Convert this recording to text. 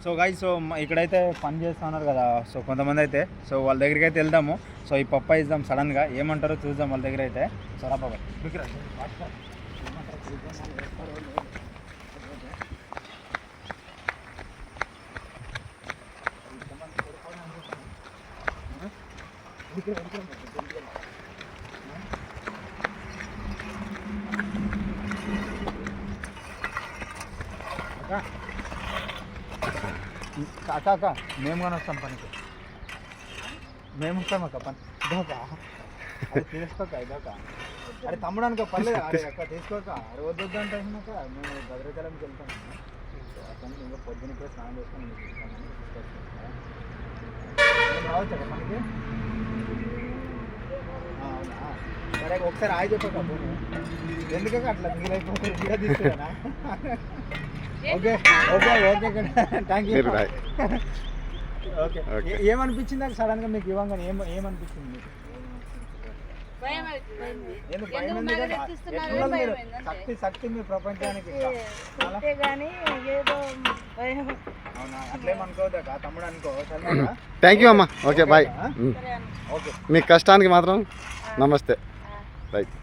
So guys, so ఇక్కడైతే పని చేస్తూ ఉన్నారు కదా, సో కొంతమంది అయితే, సో వాళ్ళ దగ్గరికి అయితే వెళ్దాము. సో ఈ పప్ప ఇద్దాం సడన్గా, ఏమంటారో చూద్దాం వాళ్ళ దగ్గర అయితే. సో రా బాబాయ్, అక్క అక్క మేము కానీ వస్తాం పనికి, మేము వస్తాం అక్క పని. ఇదొక తీసుకోక, ఇదొక అరే తమ్ముడు అనుకో పర్లేదు. అరే అక్క తీసుకోక, అరే వద్దు అంటే అక్క మేము భద్రాచలంకి వెళ్తాం. ఇంకా పొద్దునకే స్నానం చేసుకొని రావచ్చు అక్క పనికి. అవునా, సరే ఒకసారి ఆగి చెప్పక పోను, ఎందుకక్క అట్లా మీరైపోతే ఇంకా తీసుకురా. Okay okay okay thank you. Okay, ఏమనిపించింది నాకు సడన్గా మీకు ఇవ్వగానే? ఏమనిపించింది మీకు? శక్తి మీ ప్రపంచానికి. అవునా, అట్లేమనుకోదా తమ్ముడు అనుకో. థ్యాంక్ యూ అమ్మా. Okay bye. ఓకే, మీ కష్టానికి మాత్రం నమస్తే. రైట్.